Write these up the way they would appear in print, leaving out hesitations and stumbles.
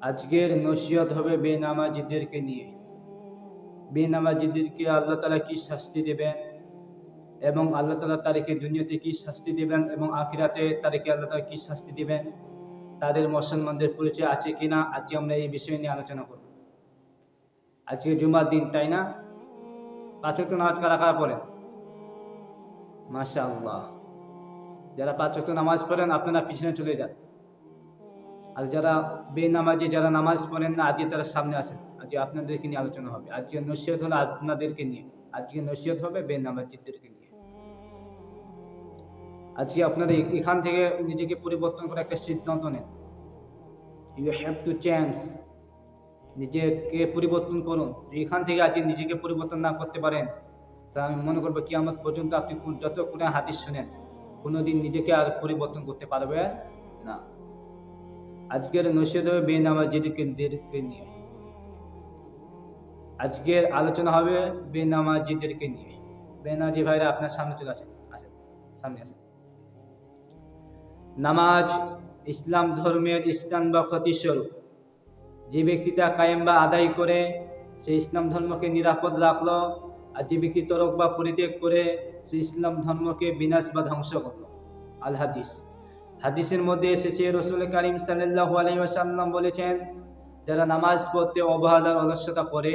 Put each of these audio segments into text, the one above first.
আজকের নসিহত হবে বেনামাজিদেরকে নিয়ে। বেনামাজিদেরকে আল্লাহ তাআলা কি শাস্তি দেবেন এবং আল্লাহ তাআলা তাদেরকে দুনিয়াতে কি শাস্তি দেবেন এবং আখিরাতে তাদেরকে আল্লাহ তাআলা কি শাস্তি দেবেন, তাদের মুসলমানদের পরিচয় আছে কিনা, আজকে আমরা এই বিষয় নিয়ে আলোচনা করব। আজকে জুমার দিন, তাই না? 5 ওয়াক্ত নামাজ কারা কারা পড়েন? মাশাআল্লাহ। যারা 5 ওয়াক্ত নামাজ পড়েন আপনারা পিছনে চলে যান, আর যারা বেনামাজি, যারা নামাজ পড়েন না, আজকে তারা সামনে আসেন। আজকে আপনাদেরকে নিয়ে আলোচনা হবে। আজকে নসিহত হলো আপনাদেরকে নিয়ে। আজকে নসিহত হবে বেনামাজিদেরকে নিয়ে। আজকে আপনারা এখান থেকে নিজেকে পরিবর্তন করে একটা সিদ্ধান্ত নেন। You have to change. নিজেকে পরিবর্তন করুন। এখান থেকে আজকে নিজেকে পরিবর্তন না করতে পারেন, তা আমি মনে করবো কিয়ামত পর্যন্ত আপনি যত কোরআন হাদিস শুনেন, কোনোদিন নিজেকে আর পরিবর্তন করতে পারবেন না। আজকের নসিহত হবে বেনামাজিদেরকে নিয়ে। আজকের আলোচনা হবে বেনামাজিদেরকে নিয়ে। বেনামাজি ভাইরা আপনার সামনে চলে আসেন, সামনে আসেন। নামাজ ইসলাম ধর্মের স্থান বা ক্ষতিস্বরূপ। যে ব্যক্তিটা কায়েম বা আদায় করে সে ইসলাম ধর্মকে নিরাপদ রাখলো, আর যে ব্যক্তি তরক বা পরিত্যাগ করে সে ইসলাম ধর্মকে বিনাশ বা ধ্বংস করলো। আল হাদিস। হাদিসের মধ্যে এসেছে রাসূল কারীম সাল্লাল্লাহু আলাইহি ওয়াসাল্লাম বলেছেন, যারা নামাজ পড়তে অবহেলার অলসতা করে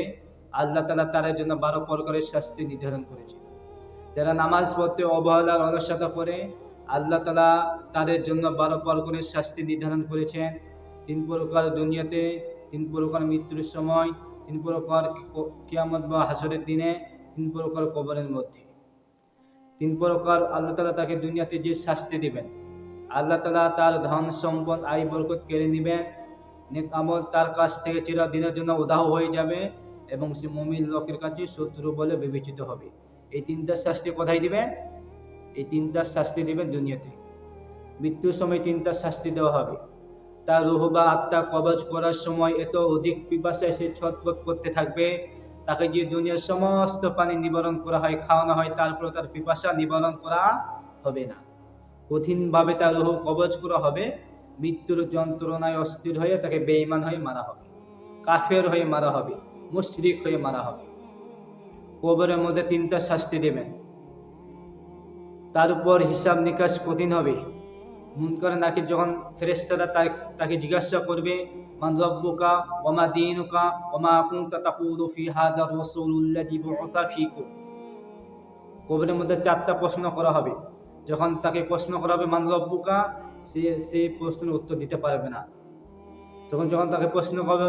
আল্লাহ তাআলা তাদের জন্য 12 প্রকারের শাস্তি নির্ধারণ করেছে। যারা নামাজ পড়তে অবহেলার অলসতা করে আল্লাহ তাআলা তাদের জন্য 12 প্রকারের শাস্তি নির্ধারণ করেছেন। 3 প্রকার দুনিয়াতে, 3 প্রকার মৃত্যুর সময়, 3 প্রকার কিয়ামত বা হাসরের দিনে, 3 প্রকার কবরের মধ্যে। 3 প্রকার আল্লাহ তাআলা তাকে দুনিয়াতে যে শাস্তি দিবেন, আল্লাহ তাআলা তার ধন সম্পদ আয় বরকত কেড়ে নেবেন, নেক আমল তার কাছ থেকে চিরদিনের জন্য উধাও হয়ে যাবে এবং সে মুমিন লোকের কাছে শত্রু বলে বিবেচিত হবে। এই 3টা শাস্তি কোথায় দিবেন? এই 3টা শাস্তি দিবেন দুনিয়াতে। মৃত্যুর সময় 3টা শাস্তি দেওয়া হবে। তার রূহ বা আত্মা কবজ করার সময় এত অধিক পিপাসায় সে ছটফট করতে থাকবে, তাকে যে দুনিয়ার সমস্ত পানি নিবারণ করা হয়, খাওয়ানো হয়, তারপর তার পিপাসা নিবারণ করা হবে না। কঠিনভাবে তার রূহ কবজ করা হবে। মৃত্যুর যন্ত্রণায় অস্থির হয়ে তাকে বেঈমান হয়ে মারা হবে, কাফের হয়ে মারা হবে, মুশরিক হয়ে মারা হবে। কবরের মধ্যে 3টা শাস্তি দেবেন। তার উপর হিসাব নিকাশ কঠিন হবে। মুনকার নাকির যখন ফেরেশতারা তাকে জিজ্ঞাসা করবে, মান রাব্বুকা ওয়া মা দীনুকা ওয়া মা কুনতা তাকুলু ফি হাযা রাসূলুল্লাযী বু'থা ফীকুম। কবরের মধ্যে 4টা প্রশ্ন করা হবে। যখন তাকে প্রশ্ন করা হবে মান রাব্বুকা, সে প্রশ্নের উত্তর দিতে পারবে না। যখন তাকে প্রশ্ন করবে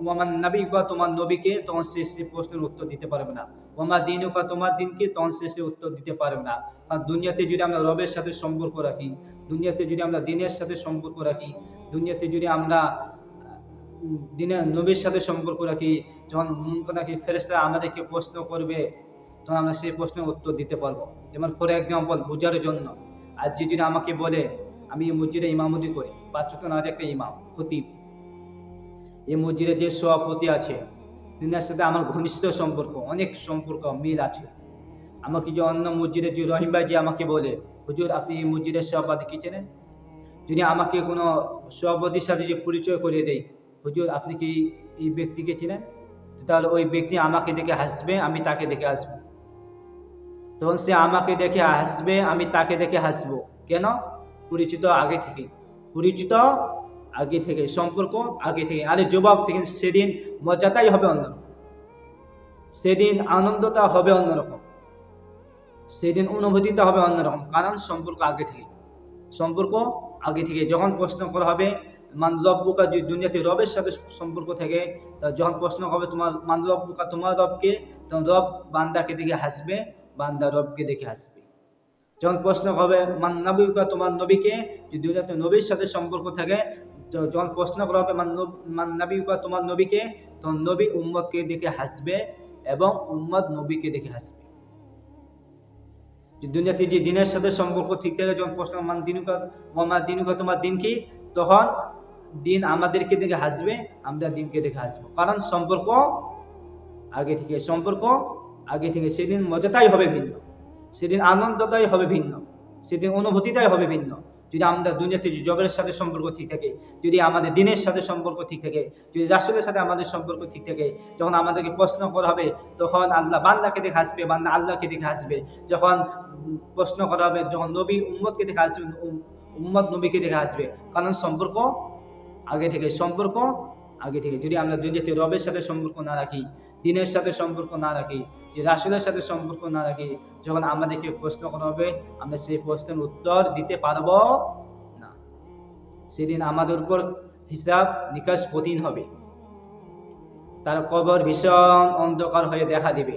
ওয়া মান নাবিয়ুকা, তোমার নবীকে, তখন সে প্রশ্নের উত্তর দিতে পারবে না। ওয়া মা দীনুকা, তোমার দিনকে, তখন সে উত্তর দিতে পারবে না। আর দুনিয়াতে যদি আমরা রবের সাথে সম্পর্ক রাখি, দুনিয়াতে যদি আমরা দিনের সাথে সম্পর্ক রাখি, দুনিয়াতে যদি আমরা দিনের নবীর সাথে সম্পর্ক রাখি, যখন মুনকার নাকির ফেরেশতারা আমাদেরকে প্রশ্ন করবে, তখন আমরা সেই প্রশ্নের উত্তর দিতে পারবো। যেমন ফর এক্সাম্পল, বোঝার জন্য, আজ যদি আমাকে বলে আমি এই মসজিদে ইমামতি করি, 5 ওয়াক্ত নামাজের একটা ইমাম, খতিব, এই মসজিদে যে সভাপতি আছে তিনার সাথে আমার ঘনিষ্ঠ সম্পর্ক, অনেক সম্পর্ক মিল আছে। আমাকে যে অন্য মসজিদের যে রহিম ভাই যে আমাকে বলে, হুজুর আপনি এই মসজিদের সভাপতি কি চেনেন? যদি আমাকে কোনো সভাপতির সাথে যে পরিচয় করিয়ে দেয়, হুজুর আপনি কি এই ব্যক্তিকে চেনেন, তাহলে ওই ব্যক্তি আমাকে দেখে হাসবে, আমি তাকে দেখে হাসবো। তখন সে আমাকে দেখে হাসবে, আমি তাকে দেখে হাসবো। কেন? পরিচিত আগে থেকে, পরিচিত আগে থেকে, সম্পর্ক আগে থেকে। আরে যুবক, থেকে সেদিন মজাটাই হবে অন্যরকম, সেদিন আনন্দটা হবে অন্যরকম, সেদিন অনুভূতিটা হবে অন্যরকম। কারণ সম্পর্ক আগে থেকে, সম্পর্ক আগে থেকে। যখন প্রশ্ন করা হবে মান রব্বুকা, যে দুনিয়াতে রবের সাথে সম্পর্ক থাকে, যখন প্রশ্ন হবে তোমার মান রব্বুকা, তোমার রবকে, তখন রব বান্দাকে দেখে হাসবে, বান্দা রবকে দেখে হাসবে। যখন প্রশ্ন হবে মান নবিয়ুকা, তোমার নবীকে, যে দুনিয়াতে নবীর সাথে সম্পর্ক থাকে, যখন প্রশ্ন করা হবে মান নবিয়ুকা, তোমার নবীকে, তখন নবী উম্মতকে দেখে হাসবে এবং উম্মত নবীকে দেখে হাসবে। দুনিয়াতে যে দিনের সাথে সম্পর্ক ঠিক থাকে, যখন প্রশ্ন মান দিনুকা ওয়া মা দিনুকা, তোমার দিন কি, তখন দিন আমাদেরকে দেখে হাসবে, আমরা দিনকে দেখে হাসবো। কারণ সম্পর্ক আগে থেকে, সম্পর্ক আগে থেকে। সেদিন মজাটাই হবে ভিন্ন, সেদিন আনন্দটাই হবে ভিন্ন, সেদিন অনুভূতিটাই হবে ভিন্ন। যদি আমাদের দুনিয়াতে জবের সাথে সম্পর্ক ঠিক থাকে, যদি আমাদের দিনের সাথে সম্পর্ক ঠিক থাকে, যদি রাসূলের সাথে আমাদের সম্পর্ক ঠিক থাকে, যখন আমাদেরকে প্রশ্ন করা হবে তখন আল্লাহ বান্দাকে দেখে হাসবে, বান্দা আল্লাহকে দেখে হাসবে। যখন প্রশ্ন করা হবে, যখন নবী উম্মতকে দেখে হাসবে, উম্মত নবীকে দেখে হাসবে। কারণ সম্পর্ক আগে থেকে, সম্পর্ক আগে থেকে। যদি আমরা দুনিয়াতে রবের সাথে সম্পর্ক না রাখি, দিনের সাথে সম্পর্ক না রাখি, যে রাসূলের সাথে সম্পর্ক না রাখি, যখন আমাদেরকে প্রশ্ন করা হবে আমরা সেই প্রশ্নের উত্তর দিতে পারবো না। সেদিন আমাদের উপর হিসাব নিকাশ কঠিন হবে। তার কবর ভীষণ অন্ধকার হয়ে দেখা দিবে।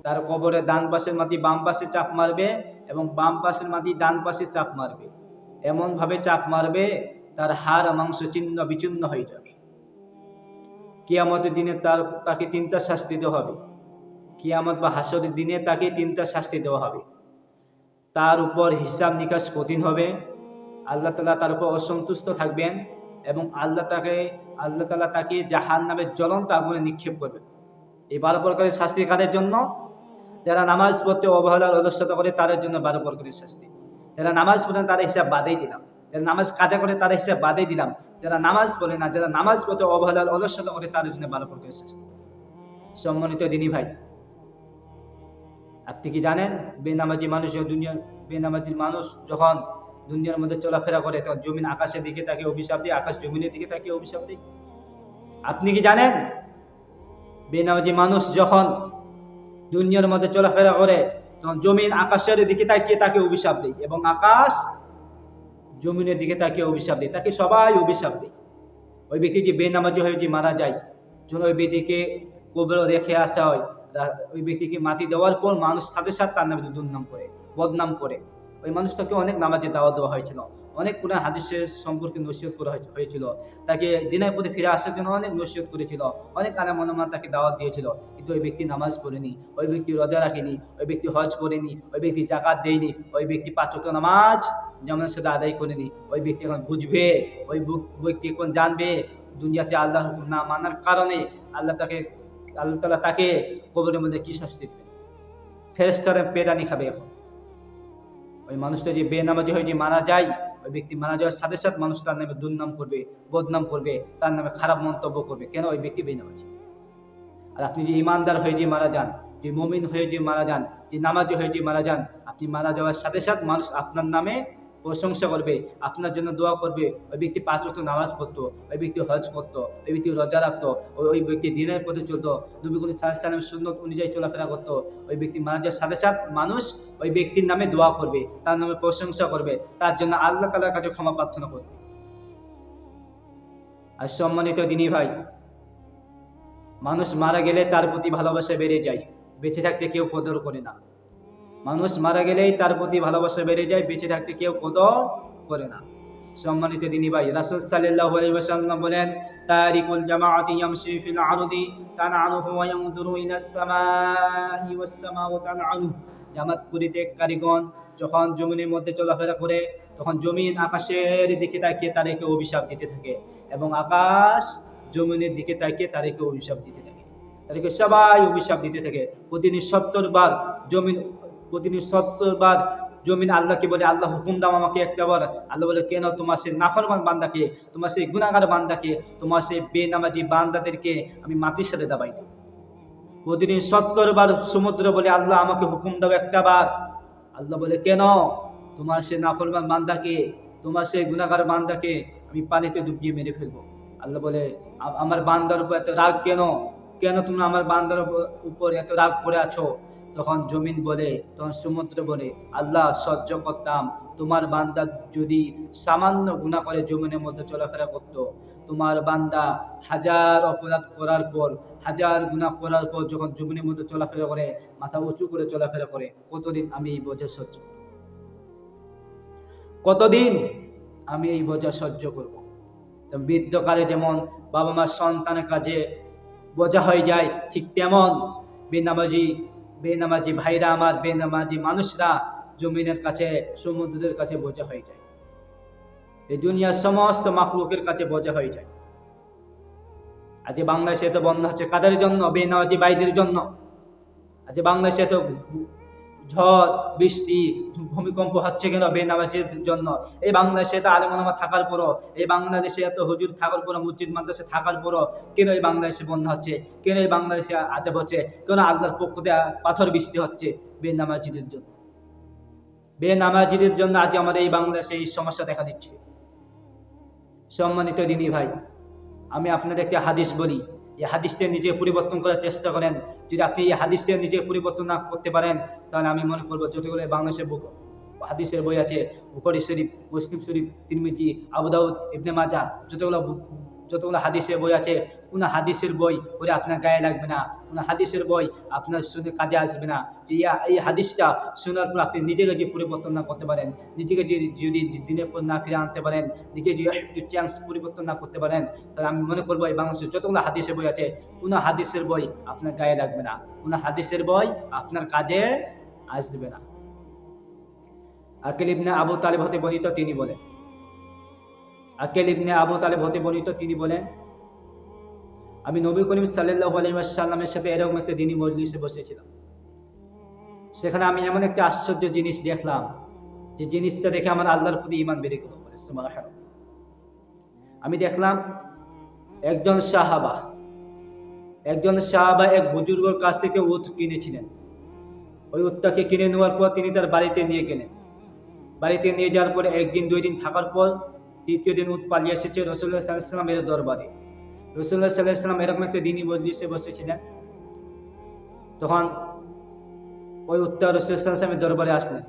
তার কবরের ডান পাশের মাটি বাম পাশে চাপ মারবে এবং বাম পাশের মাটি ডান পাশে চাপ মারবে। এমনভাবে চাপ মারবে তার হাড় মাংস ছিন্ন বিচ্ছিন্ন হয়ে যাবে। কিয়ামতের দিনে তাকে তিনটা শাস্তি দেওয়া হবে। কিয়ামত বা হাসরের দিনে তাকে তিনটা শাস্তি দেওয়া হবে। তার উপর হিসাব নিকাশ কঠিন হবে। আল্লাহ তাআলা তার উপর অসন্তুষ্ট থাকবেন এবং আল্লাহ তাআলা তাকে জাহান্নামের জ্বলন্ত আগুনে নিক্ষেপ করবেন। এই 12 প্রকারের শাস্তি কাদের জন্য? যারা নামাজ পড়তে অবহেলার অলসতা করে তাদের জন্য 12 প্রকারের শাস্তি। যারা নামাজ পড়েন তাদের হিসাব বাদেই দিলাম, যারা নামাজ কাজা করে তাদের হিসাব বাদেই দিলাম, যারা নামাজ পড়ে না, যারা নামাজ পড়তে অবহেলার অলসতা করে তাদের জন্য 12 প্রকারের শাস্তি। সম্মানিত দিনী ভাই, আপনি কি জানেন বেনামাজি মানুষ যখন দুনিয়ার মধ্যে চলাফেরা করে তখন জমিন আকাশের দিকে তাকে অভিশাপ দিয়ে, আকাশ জমিনের দিকে তাকে অভিশাপ দেয়? আপনি কি জানেন বেনামাজি মানুষ যখন দুনিয়ার মধ্যে চলাফেরা করে তখন জমিন আকাশের দিকে তাকিয়ে তাকে অভিশাপ দেয় এবং আকাশ জমিনের দিকে তাকিয়ে অভিশাপ দেয়, তাকে সবাই অভিশাপ দেয়। ওই ব্যক্তি যে বেনামাজি হয়ে যে মারা যায়, যখন ওই ব্যক্তিকে কবরে রেখে আসা হয়, ওই ব্যক্তিকে মাটি দেওয়ার পর মানুষ সাথে সাথে তার নামে দুর্নাম করে, বদনাম করে। ওই মানুষটাকে অনেক নামাজের দাওয়াত দেওয়া হয়েছিল, অনেক কোরআন হাদিসের সম্পর্কে নসিহত করা হয়েছিল, তাকে দিনের পথে ফিরে আসার জন্য অনেক নসিহত করেছিল, অনেক আলেম ওলামা তাকে দাওয়াত দিয়েছিল। কিন্তু ওই ব্যক্তি নামাজ পড়েনি, ওই ব্যক্তি রোজা রাখেনি, ওই ব্যক্তি হজ করেনি, ওই ব্যক্তি যাকাত দেয়নি, ওই ব্যক্তি 5 ওয়াক্ত নামাজ যেমন সেটা আদায় করেনি। ওই ব্যক্তি এখন বুঝবে, ওই ব্যক্তি এখন জানবে দুনিয়াতে আল্লাহর হুকুম না মানার কারণে আল্লাহ তাআলা তাকে কবরের মধ্যে কি শাস্তি দেবে। ফেরেশতারা পেটানি খাবে। এখন ওই মানুষটা যে বেনামাজি হয়ে যে মারা যায়, ওই ব্যক্তি মারা যাওয়ার সাথে সাথে মানুষ তার নামে দুর্নাম করবে, বদনাম করবে, তার নামে খারাপ মন্তব্য করবে। কেন? ওই ব্যক্তি বেনামাজি। আর আপনি যে ইমানদার হয়ে যে মারা যান, যে মুমিন হয়ে যে মারা যান, যে নামাজি হয়ে যে মারা যান, আপনি মারা যাওয়ার সাথে সাথে মানুষ আপনার নামে প্রশংসা করবে, আপনার জন্য দোয়া করবে। ওই ব্যক্তি 5 ওয়াক্ত নামাজ পড়তো, ওই ব্যক্তি হজ করতো, ওই ব্যক্তি রোজা রাখতো, ওই ব্যক্তি দিনের পথে চলতো, নবী করিম সাল্লাল্লাহু আলাইহি ওয়াসাল্লামের সুন্নাত অনুযায়ী চলাফেরা করতো। ওই ব্যক্তি মারা যাওয়ার সাথে সাথে মানুষ ওই ব্যক্তির নামে দোয়া করবে, তার নামে প্রশংসা করবে, তার জন্য আল্লাহ তাআলার কাছে ক্ষমা প্রার্থনা করবে। আর সম্মানিত দিনী ভাই, মানুষ মারা গেলে তার প্রতি ভালোবাসা বেড়ে যায়, বেঁচে থাকতে কেউ কদর করে না। মানুষ মারা গেলেই তার প্রতি ভালোবাসা বেড়ে যায়, বেঁচে থাকতে কেউ কদর করে না। সম্মানিত দিনী ভাই, রাসূল সাল্লাল্লাহু আলাইহি ওয়াসাল্লাম বলেন, তারিকুল জামাআতি ইয়ামশি ফিল আরদি তানআনুহু ওয়া ইয়ানজুরু ইলাস সামাই ওয়াস সামাউ তানআনুহু। জামাত পরিত্যাগকারীগণ যখন জমিনের মধ্যে চলাফেরা করে তখন জমিন আকাশের দিকে তাকিয়ে তাদেরকে অভিশাপ দিতে থাকে এবং আকাশ জমিনের দিকে তাকিয়ে তাদেরকে অভিশাপ দিতে থাকে। তাদেরকে সবাই অভিশাপ দিতে থাকে। প্রতিদিন 70 বার জমিন আল্লাহকে বলে, আল্লাহ হুকুম দাও আমাকে একটা বার। আল্লাহ বলে, কেন? তোমার সেই নাফরমান বান্দাকে, তোমার সেই গুনাহগার বান্দাকে, তোমার সেই বেনামাজি বান্দাদেরকে আমি মাটির সাথে দাবাই দিই। প্রতিদিন 70 বার সমুদ্র বলে, আল্লাহ আমাকে হুকুম দাও একটা বার। আল্লাহ বলে, কেন? তোমার সেই নাফরমান বান্দাকে, তোমার সেই গুনাহগার বান্দাকে আমি পানিতে ডুবিয়ে মেরে ফেলবো। আল্লাহ বলে, আমার বান্দার উপর এত রাগ কেন? কেন তুমি আমার বান্দার উপর এত রাগ করে আছো? তখন জমিন বলে, তখন সমুদ্র বলে, আল্লাহ সহ্য করতাম, তোমার বান্দা যদি সামান্য গুনাহ করে জমিনের মধ্যে চলাফেরা করত, তোমার বান্দা 1000 অপরাধ করার পর, 1000 গুনাহ করার পর যখন জমিনের মধ্যে চলাফেরা করে, মাথা উঁচু করে চলাফেরা করে, কতদিন আমি এই বোঝা সহ্য করব? কতদিন আমি এই বোঝা সহ্য করব? বৃদ্ধকালে যেমন বাবা মা সন্তানের কাজে বোঝা হয়ে যায়, ঠিক তেমন বেনামাজি ভাইরা আমার, বেনামাজি মানুষরা জমিনের কাছে, সমুদ্রের কাছে বোঝা হয়ে যায়। এই দুনিয়ার সমস্ত মাখলুকের কাছে বোঝা হয়ে যায়। আজ বাংলাদেশে তো বন্ধ হচ্ছে কাদের জন্য? বেনামাজি ভাইদের জন্য। আজ বাংলাদেশে তো ঝড় বৃষ্টি ভূমিকম্প হচ্ছে কেন বেনামাজের জন্য। এই বাংলাদেশে এত আলেম ওলামা থাকার পরও, এই বাংলাদেশে এত হুজুর থাকার পরও, মসজিদ মাদ্রাসা থাকার পরও কেন এই বাংলাদেশে বন্যা হচ্ছে, কেন এই বাংলাদেশে আজাব হচ্ছে, কেন আল্লাহর পক্ষ থেকে পাথর বৃষ্টি হচ্ছে বেনামাজিদের জন্য। বেনামাজিদের জন্য আজ আমাদের এই বাংলাদেশে এই সমস্যা দেখা দিচ্ছে। সম্মানিত দিনী ভাই, আমি আপনাদের একটা হাদিস বলি, এই হাদিসটা নিজে পরিবর্তন করার চেষ্টা করেন। যদি আপনি এই হাদিসটা নিজে পরিবর্তন না করতে পারেন, তাহলে আমি মনে করবো যতগুলো বাংলাদেশের হাদিসের বই আছে, বুখারী শরীফ, মুসলিম শরীফ, তিরমিজি, আবু দাউদ, ইবনে মাজাহ, যতগুলো হাদিসের বই আছে, কোনো হাদিসের বই পড়ে আপনার গায়ে লাগবে না, কোনো হাদিসের বই আপনার শুনে কাজে আসবে না। যে এই হাদিসটা শোনার পর আপনি নিজেকে যে পরিবর্তন না করতে পারেন, নিজেকে যদি দিনের পর না ফিরে আনতে পারেন, নিজে যদি একটু চান্স পরিবর্তন না করতে পারেন, তাহলে আমি মনে করবো এই বাংলাদেশের যতগুলো হাদিসের বই আছে, কোনো হাদিসের বই আপনার গায়ে লাগবে না, কোনো হাদিসের বই আপনার কাজে আসবে না। আকিল ইবনে আবু তালেব হতে বর্ণিত, তিনি বলেন, আকিল ইবনে আবু তালেব হতে বর্ণিত, তিনি বলেন, আমি নবী করিম সাল্লাল্লাহু আলাইহি ওয়াসাল্লামের সাথে এরকম একটা দিনী মজলিসে বসেছিলাম। সেখানে আমি এমন একটা আশ্চর্য জিনিস দেখলাম, যে জিনিসটা দেখে আমার আল্লাহর প্রতি ঈমান বেড়ে গেল। সুবহানাল্লাহ। আমি দেখলাম একজন সাহাবা এক বুজুর্গর কাছ থেকে উট কিনেছিলেন। ওই উটটাকে কিনে নেওয়ার পর তিনি তার বাড়িতে নিয়ে গেলেন। বাড়িতে নিয়ে যাওয়ার পরে একদিন 2 দিন থাকার পর তৃতীয় দিন উট পালিয়ে এসেছে রাসূলুল্লাহ সাল্লাল্লাহু আলাইহি ওয়াসাল্লামের দরবারে। রাসূলুল্লাহ সাল্লাল্লাহু আলাইহি ওয়াসাল্লাম এরকম একটা দিনী মজলিসে বসেছিলেন। তখন ওই উটটা রাসূলুল্লাহ সাল্লাল্লাহু আলাইহি ওয়াসাল্লামের দরবারে আসলেন।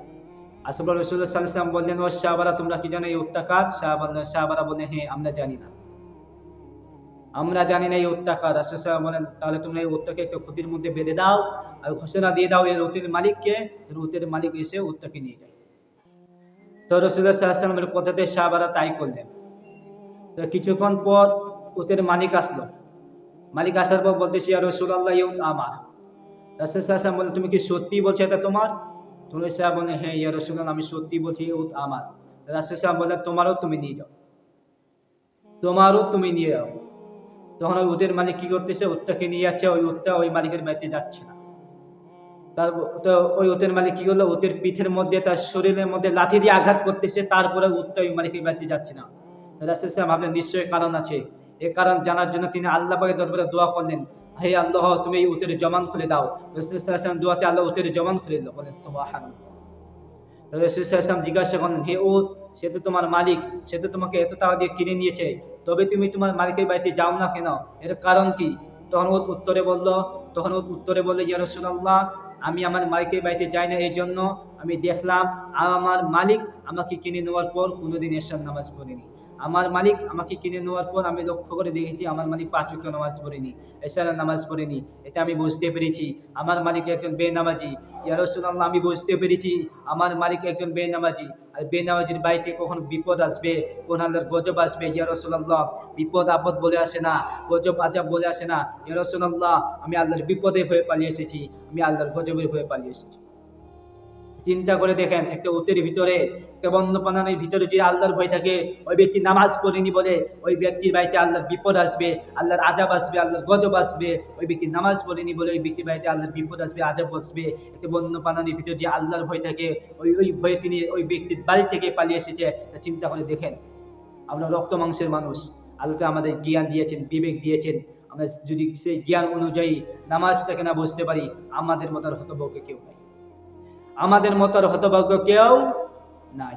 আসার পর রাসূলুল্লাহ সাল্লাল্লাহু আলাইহি ওয়াসাল্লাম বললেন, ও সাহাবারা, তোমরা কি জানো এই উটটা কার? সাহাবারা বললেন, হ্যাঁ, আমরা জানি না এই উটটা কার। রাসূল সাল্লাল্লাহু আলাইহি ওয়াসাল্লাম বলেন, তাহলে তোমরা এই উটটাকে একটা খুঁটির মধ্যে বেঁধে দাও আর ঘোষণা দিয়ে দাও এর উটের মালিককে, উটের মালিক এসে উটটাকে নিয়ে যায়। তো রাসূলুল্লাহ সাল্লাল্লাহু আলাইহি ওয়াসাল্লামের কথাতে সাহাবারা তাই করলেন। তো কিছুক্ষণ পর উটের মালিক আসলো। মালিক আসার পর বলতেছি, ইয়া রাসূলুল্লাহ, এই উট আমার। রাসূল সাল্লাল্লাহু আলাইহি ওয়াসাল্লাম বললেন, তুমি কি সত্যি বলছো এটা তোমার? তুমি সাহাবা বললেন, হ্যাঁ ইয়া রাসূলুল্লাহ, আমি সত্যি বলছি, এই উট আমার। রাসূল সাল্লাল্লাহু আলাইহি ওয়াসাল্লাম বললেন, তোমারও তুমি নিয়ে যাও। তখন ওই উটের মালিক কি করতেছে, উটটাকে নিয়ে যাচ্ছে, ওই উটটা ওই মালিকের বাড়িতে যাচ্ছে না। তো ওই উটের মালিক কি করলো, উটের পিঠের মধ্যে, তার শরীরের মধ্যে লাঠি দিয়ে আঘাত করতেছে, তারপরে উটটা ওই মালিকের বাড়িতে যাচ্ছে না। রাসূল সাল্লাল্লাহু আলাইহি ওয়াসাল্লাম ভাবলেন নিশ্চয়ই কারণ আছে। এই কারণ জানার জন্য তিনি আল্লাহ পাকের দরবারে দোয়া করলেন, হে আল্লাহ, তুমি এই উটের জবান খুলে দাও। রাসূল সাল্লাল্লাহু আলাইহি ওয়াসাল্লাম দোয়াতে আল্লাহ উটের জবান খুলে দিল। বলেন সুবহানাল্লাহ। রাসূল সাল্লাল্লাহু আলাইহি ওয়াসাল্লাম জিজ্ঞাসা করলেন, হে উট, সে তো তোমার মালিক, সে তো তোমাকে এত টাকা দিয়ে কিনে নিয়েছে, তবে তুমি তোমার মালিকের বাড়িতে যাও না কেন? এর কারণ কি? তখন ও উত্তরে বলল, ইয়া রাসূলুল্লাহ, আমি আমার মালিকের বাড়িতে যাই না, এই জন্য আমি দেখলাম আমার মালিক আমাকে কিনে নেওয়ার পর কোনোদিন এশার নামাজ পড়েনি। আমার মালিক আমাকে কিনে নেওয়ার পর আমি লক্ষ্য করে দেখেছি আমার মালিক 5 ওয়াক্ত নামাজ পড়েনি, এশার নামাজ পড়েনি। এটা আমি বুঝতে পেরেছি আমার মালিক একজন বেনামাজি। ইয়া রাসূলুল্লাহ, আমি বুঝতে পেরেছি আমার মালিক একজন বেনামাজি। আর বেনামাজির বাড়িতে কখন বিপদ আসবে, কোন আল্লাহর গজব আসবে। ইয়া রাসূলুল্লাহ, বিপদ আপদ বলে আসে না, গজব আযাব বলে আসে না। ইয়া রাসূলুল্লাহ, আমি আল্লাহর বিপদে ভয়ে পালিয়ে এসেছি, আমি আল্লাহর গজবের ভয়ে পালিয়ে এসেছি। চিন্তা করে দেখেন, একটা উটের ভিতরে, একটা বন্যপ্রাণীর ভিতরে যে আল্লাহর ভয় থাকে, ওই ব্যক্তি নামাজ পড়েনি বলে ওই ব্যক্তির বাড়িতে আল্লাহর বিপদ আসবে, আল্লাহর আযাব আসবে, আল্লাহর গজব আসবে। ওই ব্যক্তি নামাজ পড়েনি বলে ওই ব্যক্তির বাড়িতে আল্লাহর বিপদ আসবে, আযাব আসবে। একটা বন্যপ্রাণীর ভিতরে যে আল্লাহর ভয় থাকে, ওই ভয়ে তিনি ওই ব্যক্তির বাড়ি থেকে পালিয়ে এসেছে। চিন্তা করে দেখেন, আমরা রক্ত মাংসের মানুষ, আল্লাহ তো আমাদের জ্ঞান দিয়েছেন, বিবেক দিয়েছেন। আমরা যদি সেই জ্ঞান অনুযায়ী নামাজটাকে না বুঝতে পারি, আমাদের মতো হতভাগ্য কেউ নাই, আমাদের মতো হতভাগ্য কেউ নাই।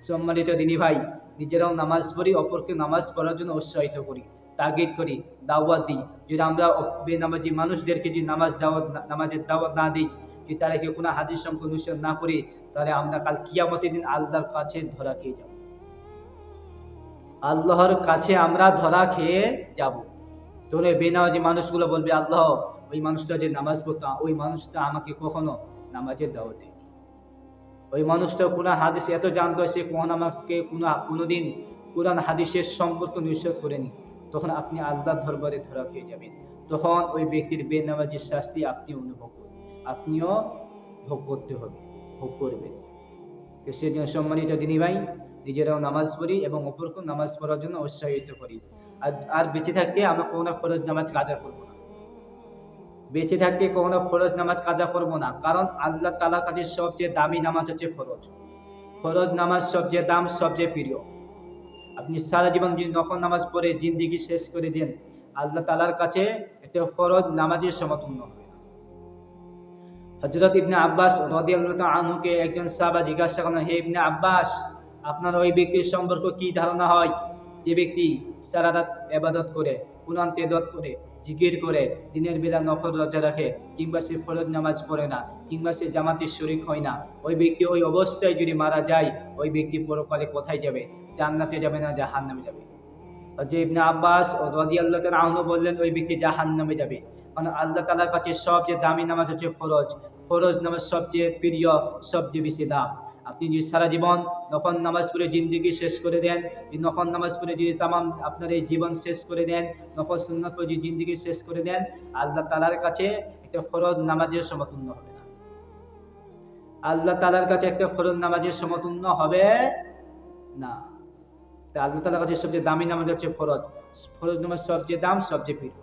সম্মানিত দিনী ভাই, নিজেরাও নামাজ পড়ি, অপরকে নামাজ পড়ার জন্য উৎসাহিত করি, তাগিদ করি, দাওয়াত দিই। যদি আমরা বেনামাজি মানুষদেরকে যদি নামাজের দাওয়াত না দিই, যদি তাদেরকে কোনো হাদিস সম্পর্কে অনুসরণ না করি, তাহলে আমরা কাল কিয়ামতের দিন আল্লাহর কাছে ধরা খেয়ে যাব। আল্লাহর কাছে আমরা ধরা খেয়ে যাব। তোরে বেনামাজি মানুষগুলো বলবে, আল্লাহ, ওই মানুষটা যে নামাজ পড়তো, ওই মানুষটা আমাকে কখনো নামাজের দাওয়াত দেয়নি। ওই মানুষটা কোরআন হাদিস এত জানতো, সে কখন আমাকে কোনোদিন কোরআন হাদিসের সম্পর্ক নিশ্চয় করেনি। তখন আপনি আল্লাহর দরবারে ধরা খেয়ে যাবেন। তখন ওই ব্যক্তির বেনামাজির শাস্তি আপনিও ভোগ করবেন। সেজন্য সম্মানিত দিনী ভাই, নিজেরাও নামাজ পড়ি এবং অপরকে নামাজ পড়ার জন্য উৎসাহিত করি। আর বেঁচে থাকতে আমরা কোনো ফরজ নামাজ কাজা করব না। বেঁচে থাকতে কখনো ফরজ নামাজ কাজা করব না, কারণ আল্লাহ তাআলার কাছে সবচেয়ে দামি নামাজ হচ্ছে ফরজ। ফরজ নামাজ সবচেয়ে দাম, সবচেয়ে প্রিয়। আপনি সারা জীবন যদি নফল নামাজ পড়ে জিন্দেগি শেষ করে দেন, আল্লাহ তাআলার কাছে একটা ফরজ নামাজের সমতুল্য হবে। হযরত ইবনে আব্বাস রাদিয়াল্লাহু তাআলা আনহুকে একজন সাহাবা জিজ্ঞাসা করলেন, হে ইবনে আব্বাস, আপনার ওই ব্যক্তির সম্পর্কে কি ধারণা হয় যে ব্যক্তি সারা রাত ইবাদত করে, কুরআন তেলাওয়াত করে, জিকির করে, দিনের বেলা নফল রোজা রাখে, কিংবা সে ফরজ নামাজ পড়ে না, কিংবা সে জামাতের শরীক হয় না, ওই ব্যক্তি ওই অবস্থায় যদি মারা যায়, ওই ব্যক্তি পরকালে কোথায় যাবে? জান্নাতে যাবে না জাহান্নামে যাবে? হযরত ইবনে আব্বাস রাদিয়াল্লাহু তাআলা আনহু বললেন, ওই ব্যক্তি জাহান্নামে যাবে। কারণ আল্লাহ তাআলার কাছে সবচেয়ে দামি নামাজ হচ্ছে ফরজ। ফরজ নামাজ সবচেয়ে প্রিয়, সবচেয়ে বেশি দাম। আপনি যদি সারা জীবন নফল নামাজ পড়ে জিন্দেগি শেষ করে দেন, এই নফল নামাজ পড়ে যদি তামাম আপনার এই জীবন শেষ করে দেন, নফল সুন্নাত পড়ে যদি জিন্দেগি শেষ করে দেন, আল্লাহ তাআলার কাছে একটা ফরজ নামাজের সমতুল্য হবে না। আল্লাহ তাআলার কাছে একটা ফরজ নামাজের সমতুল্য হবে না। আল্লাহ তাআলার কাছে সবচেয়ে দামি নামাজ হচ্ছে ফরজ। ফরজ নামাজ সবচেয়ে দাম, সবচেয়ে প্রিয়।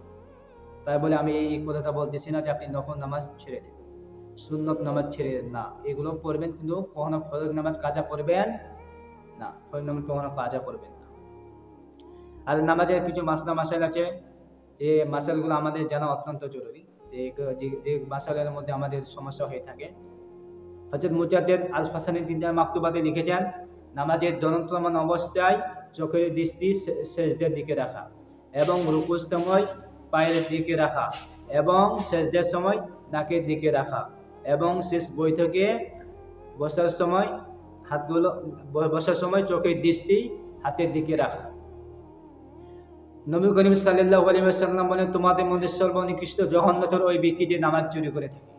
তাই বলে আমি এই কথাটা বলতেছি না যে আপনি নফল নামাজ ছেড়ে দেন, সুন্নত নামাজ ছেড়ে দেন না, এগুলো পড়বেন, কিন্তু কখনো ফরজ নামাজ কাজা করবেন না। ফরজ নামাজ কখনো কাজা করবেন না। আর নামাজের কিছু মাসলা মাসাইল আছে, যে মাসাইলগুলো আমাদের জানা অত্যন্ত জরুরি। যে মাসাইলের মধ্যে আমাদের সমস্যা হয়ে থাকে, হযরত মুজাদ্দিদ আল হাসানী তিনি তার মাকতুবাতে লিখেছেন, নামাজের দণ্ডায়মান অবস্থায় চোখের দৃষ্টি সেজদার দিকে রাখা, এবং রুকুর সময় পায়ের দিকে রাখা, এবং সেজদার সময় নাকের দিকে রাখা, এবং শেষ বৈঠকে বসার সময় চোখের দৃষ্টি হাতের দিকে রাখা। নবী করিম সাল্লাল্লাহু আলাইহি ওয়াসাল্লাম বলেন, তোমাদের মধ্যে সর্বনিকৃষ্ট জঘন্যতর ওই ব্যক্তি যে নামাজ চুরি করে থাকে।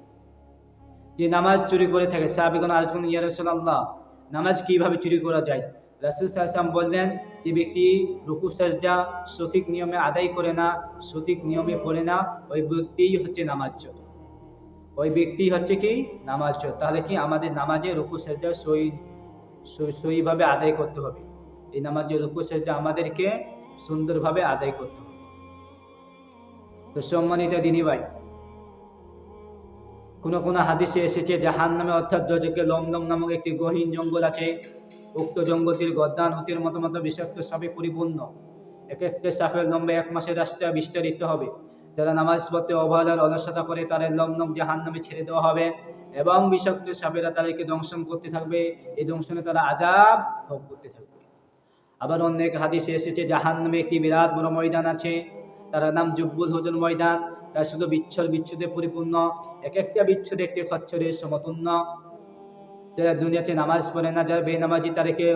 যে নামাজ চুরি করে থাকে। সাহাবীগণ আরজ করলেন, ইয়া রাসূলুল্লাহ, নামাজ কিভাবে চুরি করা যায়? রাসূল সাল্লাল্লাহু আলাইহি ওয়াসাল্লাম বললেন, যে ব্যক্তি রুকু সাজদা সঠিক নিয়মে আদায় করে না, সঠিক নিয়মে পড়ে না, ওই ব্যক্তিই হচ্ছে নামাজ চোর। ওই ব্যক্তি হচ্ছে কি? নামাজ চোর। তাহলে কি আমাদের নামাজে রুকু সাজদা সহিভাবে আদায় করতে হবে। এই নামাজে রুকু সাজদা আমাদেরকে সুন্দরভাবে আদায় করতে হবে। তো সম্মানিত দিনী ভাই, কোন হাদিসে এসেছে জাহান্নামে অর্থাৎ দোজখে লমলম নামক একটি গহীন জঙ্গল আছে। উক্ত জঙ্গলটির গর্দান হতের মতো বিষাক্ত সাপে পরিপূর্ণ। এক একটা সাপের লম্বা 1 মাসের রাস্তা বিস্তারিত হবে। যারা নামাজ পড়তে অবহেলার অলসতা করে, তাদের লমলম জাহান্নামে ছেড়ে দেওয়া হবে, এবং বিষাক্ত সাপেরা তাদেরকে দংশন করতে থাকবে। এই দংশনে তারা আযাব ভোগ করতে থাকবে। আবার অনেক হাদিসে এসেছে জাহান্নামে একটি বিরাট বড় ময়দান আছে, তার নাম জুব্বুল হুজুর ময়দান। তার শুধু বিচ্ছুদে পরিপূর্ণ, এক একটা বিচ্ছুদ একটি খচ্চরের সমতুল্য। যারা দুনিয়াতে নামাজ পড়ে না, যারা বেনামাজি, তাদেরকে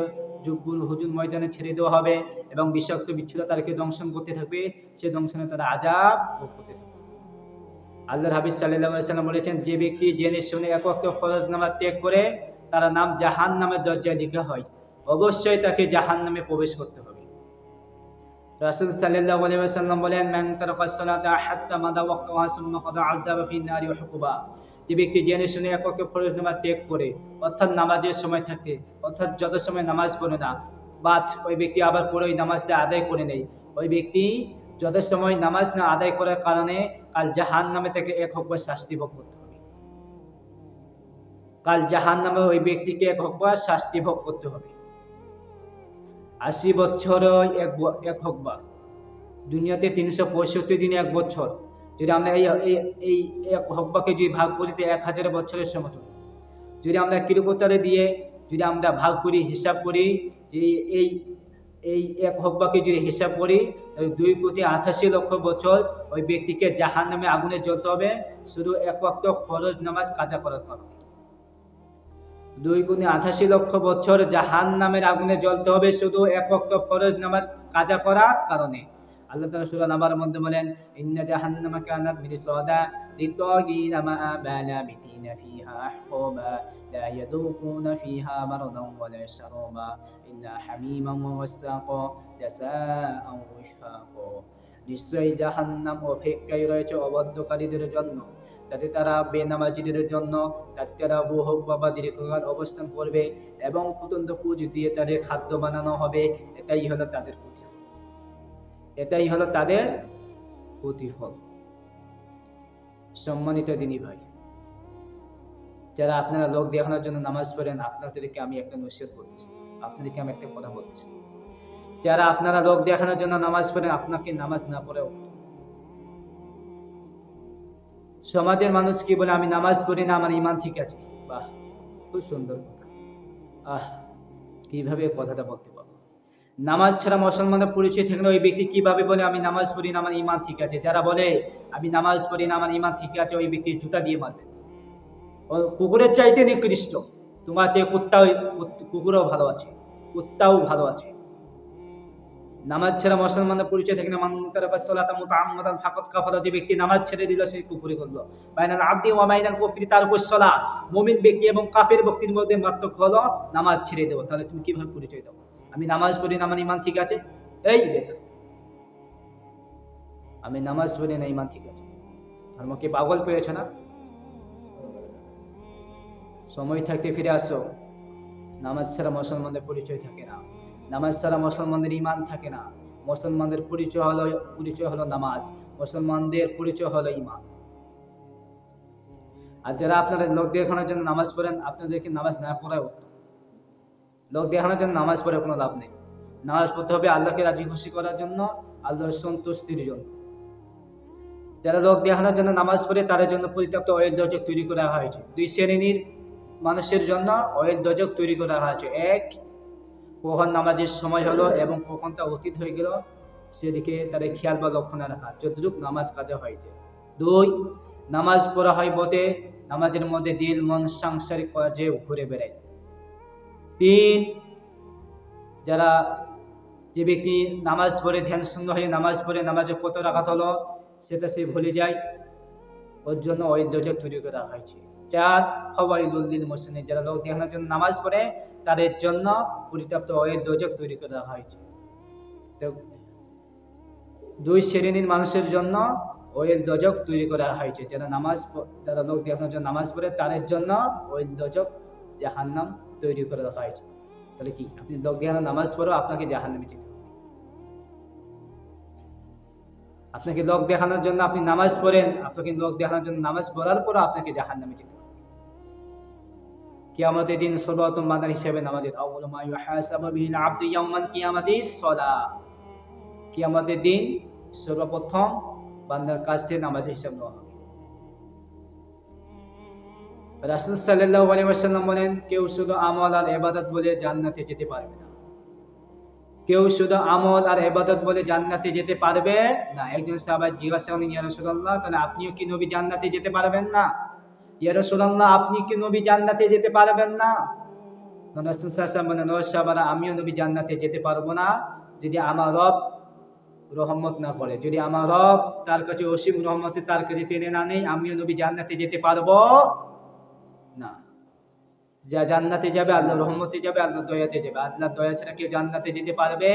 জুব্বুল হুজুর ময়দানে ছেড়ে দেওয়া হবে, এবং বিষাক্ত বিচ্ছুরা তাদেরকে দংশন করতে থাকবে। সে দংশনে তারা আযাব ভোগ করতে থাকবে। আল্লাহর হাবিব সাল্লাল্লাহু আলাইহি ওয়াসাল্লাম বলেছেন, যে ব্যক্তি জেনে শুনে এক ওয়াক্ত ফরজ নামাজ ত্যাগ করে, তার নাম জাহান্নামের দরজায় লেখা হয়, অবশ্যই তাকে জাহান্নামে প্রবেশ করতে হবে। রাসূল সাল্লাল্লাহু আলাইহি ওয়াসাল্লাম বলেন, মান তারাকা সালাতা হাত্তা মাদা ওয়াক্তাহা সুম্মা কাদা আযাবা ফিন নারি ওয়া হুকুবা। যে ব্যক্তি জেনে শুনে এক ওয়াক্ত ফরজ নামাজ ত্যাগ করে, অর্থাৎ নামাজের সময় থাকতে, অর্থাৎ যত সময় নামাজ পড়ে না, বাট ওই ব্যক্তি আবার পরে ওই নামাজটা আদায় করে নেয়, ওই ব্যক্তি যত সময় নামাজ না আদায় করার কারণে কাল জাহান্নামে থেকে 1 হকবা শাস্তি ভোগ করতে হবে। কাল জাহান্নামে ওই ব্যক্তিকে 1 হকবা শাস্তি ভোগ করতে হবে। 80 বছর 1 হকবা, দুনিয়াতে 365 দিনে 1 বছর। যদি আমরা এই 1 হকবাকে যদি ভাগ করি, 1000 বছরের সমতুল্য। যদি আমরা কিলোমিটারে দিয়ে যদি আমরা ভাগ করি, হিসাব করি, যে এই 1 হকবাকে যদি হিসাব করি, 2,88,00,000 বছর ওই ব্যক্তিকে জাহান্নামে আগুনে জ্বলতে হবে, শুধু 1 ওয়াক্ত ফরজ নামাজ কাজা করার কারণে। 2,88,00,000 বছর জাহান্নামের আগুনে জ্বলতে হবে, শুধু 1 ওয়াক্ত ফরজ নামাজ কাজা করার কারণে। আল্লাহ তাআলা সূরা নাবার মধ্যে বলেন, ইন্না জাহান্নামা কানাত মিরসাদা লিত্তাগিনা মাআবা লাবিতিনা ফিহা আহকাবা লা ইয়াদুকুনা ফিহা বারদান ওয়ালা শারাবা ইল্লা হামিমান ওয়া ওয়াসাকা জাযাআন ওয়াফাকা। নিশ্চয়ই জাহান্নাম অপেক্ষায় রয়েছে অবাধ্যকারীদের জন্য, যাতে তারা বেনামাজিদের জন্য, যাতে তারা বহু বাবা দীর্ঘকাল অবস্থান করবে, এবং ফুটন্ত পুঁজ দিয়ে তাদের খাদ্য বানানো হবে। এটাই হলো তাদের প্রতিফল, এটাই হলো তাদের প্রতিফল। সম্মানিত দিনী ভাই, যারা আপনারা লোক দেখানোর জন্য নামাজ পড়েন, আপনাদেরকে আমি একটা নসিহত বলতেছি, আপনাদেরকে আমি একটা কথা বলতেছি। যারা আপনারা লোক দেখানোর জন্য নামাজ পড়েন, আপনাকে নামাজ না পড়েও সমাজের মানুষ কি বলে, আমি নামাজ পড়ি না, আমার ইমান ঠিক আছে। বাহ, খুব সুন্দর কথা। কিভাবে কথাটা বলতে পারবো? নামাজ ছাড়া মুসলমানের পরিচয় থাকলে ওই ব্যক্তি কিভাবে বলে আমি নামাজ পড়ি না, আমার ইমান ঠিক আছে? যারা বলে আমি নামাজ পড়ি না, আমার ইমান ঠিক আছে, ওই ব্যক্তি জুতা দিয়ে মারবে। ও কুকুরের চাইতে নিকৃষ্ট। তোমার চেয়ে কুকুরও ভালো আছে, কুত্তাও ভালো আছে। নামাজ ছাড়া মুসলমানের পরিচয় থাকে না। মান তারাকা সালাতা মুতাআম্মাদান ফাকাদ কাফারা, যে ব্যক্তি নামাজ ছেড়ে দিল সে কুফরি করলো। বাইনাল আবদি ওয়া বাইনাল কুফরি তারকুস সালাত, মুমিন ব্যক্তি এবং কাফের ব্যক্তির মধ্যে পার্থক্য হলো নামাজ ছেড়ে দেওয়া। তাহলে তুমি কিভাবে পরিচয় দাও আমি নামাজ পড়ি না, আমার ইমান ঠিক আছে? এই বেটা, আমি নামাজ পড়ি না, ইমান ঠিক আছে, ধর্মকে পাগল পেয়েছ না? সময় থাকতে ফিরে আসো। নামাজ ছাড়া মুসলমানদের পরিচয় থাকে না, নামাজ ছাড়া মুসলমানদের ইমান থাকে না। মুসলমানদের পরিচয় হলো নামাজ, মুসলমানদের পরিচয় হলো ইমান। আর যারা আপনারা লোক দেখানোর জন্য নামাজ পড়েন, আপনাদেরকে নামাজ না পড়ায় উত্তম। লোক দেখানোর জন্য নামাজ পড়ে কোনো লাভ নেই। নামাজ পড়তে হবে আল্লাহকে রাজি খুশি করার জন্য, আল্লাহর সন্তুষ্টির জন্য। যারা লোক দেখানোর জন্য নামাজ পড়ে তাদের জন্য পর্যাপ্ত ওয়েল দোজক তৈরি করা হয়েছে। দুই শ্রেণীর মানুষের জন্য ওয়েল দোজক তৈরি করা হয়েছে। এক, কখন নামাজের সময় হলো এবং কখন তা অতীত হয়ে গেল সেদিকে তাদের খেয়াল বা লক্ষ্য না রাখা, যতটুকু নামাজ কাজে হয়েছে। দুই, নামাজ পড়া হয় বটে, নামাজের মধ্যে দিল মন সাংসারিক কাজে ঘুরে বেড়ায়। তিন, যে ব্যক্তি নামাজ পড়ে ধ্যান শূন্য হয়ে নামাজ পড়ে নামাজে কত রাকাত হলো সেটা সে ভুলে যায়, ওর জন্য ওই দোজক তৈরি করা হয়েছে। চার, ফাওয়াইলুল লিল মুসলিমিন, যারা লোক দেখানোর জন্য নামাজ পড়ে তাদের জন্য পর্যাপ্ত ওই দোজক তৈরি করা হয়েছে। তো দুই শ্রেণীর মানুষের জন্য ওই দোজক তৈরি করা হয়েছে। যারা লোক দেখানোর জন্য নামাজ পড়ে তাদের জন্য ওই দোজক জাহান্নাম তৈরি করা হয়েছে। তাহলে কি আপনি লোক দেখানোর নামাজ পড়ো, আপনাকে জাহান্নামে যেতে হবে। আপনাকে লোক দেখানোর জন্য আপনি নামাজ পড়েন, আপনাকে লোক দেখানোর জন্য নামাজ পড়ার পরও আপনাকে জাহান্নামে যেতে হবে। কিয়ামতের দিন সর্বপ্রথম বান্দা হিসেবে নামাজের আউয়ালু মা ইউহাসাবু বিহিল আবদু ইয়াউমাল কিয়ামাতিস সালাহ, কিয়ামতের দিন সর্বপ্রথম বান্দার কাছ থেকে নামাজের হিসাব নেওয়া হবে। রাসূল সাল্লাল্লাহু আলাইহি ওয়াসাল্লাম বলেন, কেউ শুধু আমল আর ইবাদত বলে জান্নাতে যেতে পারবে না। কেউ শুধু আমল আর ইবাদত বলে জান্নাতে যেতে পারবে না। একজন সাহাবা জিজ্ঞাসা করলেন, ইয়া রাসূলুল্লাহ, তাহলে আপনিও কি নবী জান্নাতে যেতে পারবেন না? ইয়া রাসূলুল্লাহ, আপনি কি নবী জান্নাতে যেতে পারবেন না? রাসূল সাল্লাল্লাহু আলাইহি ওয়াসাল্লাম বলেন, ও সাহাবারা, আমিও নবী জান্নাতে যেতে পারবো না যদি আমার রব রহমত না করে, যদি আমার রব তার কাছে অসীম রহমতে তার কাছে টেনে না নেই, আমিও নবী জান্নাতে যেতে পারবো না। যা জান্নাতে যাবে আল্লাহর রহমতে যাবে, আল্লাহর দয়াতে যাবে। আল্লাহর দয়া ছাড়া কেউ জান্নাতে যেতে পারবে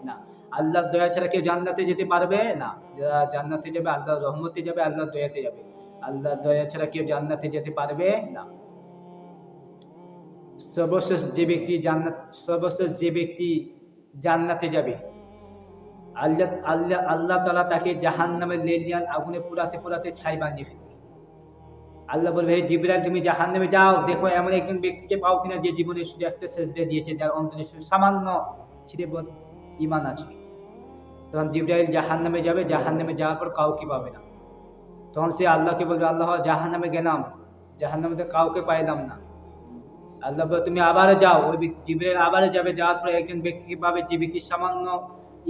না। আল্লাহর দয়া ছাড়া কেউ জান্নাতে যেতে পারবে না। যারা জান্নাতে যাবে আল্লাহর রহমতে যাবে, আল্লাহর দয়াতে যাবে। আল্লাহর দয়া ছাড়া কেউ জান্নাতে যেতে পারবে না। সর্বশেষ যে ব্যক্তি জান্নাতে যাবে, আল্লাহ তাআলা তাকে জাহান্নামের লেলিয়ান আগুনে পুরাতে পুরাতে ছাই বানিয়ে ফেলবে। আল্লাহ বলবে, হে জিবরাইল, তুমি জাহান্নামে যাও, দেখো এমন একজন ব্যক্তিকে পাও কিনা যে জীবনে শুধু একটা সেজদা দিয়েছে, যার অন্তরে সামান্য ছিটেফোঁটা ঈমান আছে। তখন জিবরাইল জাহান্নামে যাবে, জাহান্নামে যাওয়ার পর কাউকে পাবে না। তখন সে আল্লাহকে বলবে, আল্লাহ, জাহান্নামে গেলাম, জাহান্নামে তো কাউকে পাইলাম না। আল্লাহ বলবে, তুমি আবার যাও। ওই জিবরাইল আবার যাবে, যাওয়ার পর একজন ব্যক্তিকে পাবে যে ব্যক্তি সামান্য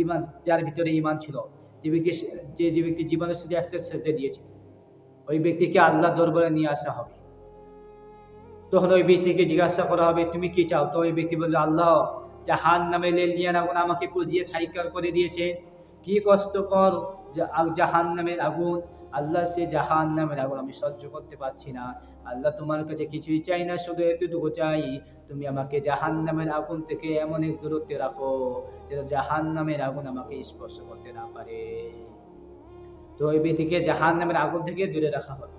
ঈমান, যার ভিতরে ঈমান ছিল, যে ব্যক্তি জীবনে শুধু একটা সেজদা দিয়েছে, ওই ব্যক্তিকে আল্লাহ দরবারে নিয়ে আসা হবে। তখন ওই ব্যক্তিকে জিজ্ঞাসা করা হবে, তুমি কি চাও? তো ওই ব্যক্তি বললো, আল্লাহ, জাহান্নামে লেলিয়ান আগুন আমাকে পুজিয়ে ছাইকার করে দিয়েছে, কি কষ্টকর জাহান্নামের আগুন। আল্লাহ, সে জাহান্নামের আগুন আমি সহ্য করতে পারছি না। আল্লাহ, তোমার কাছে কিছুই চাই না, শুধু এতটুকু চাই, তুমি আমাকে জাহান্নামের আগুন থেকে এমন এক দূরত্বে রাখো যেন জাহান্নামের আগুন আমাকে স্পর্শ করতে না পারে। তো ওই ব্যক্তিকে জাহান্নামের আগুন থেকে দূরে রাখা হবে।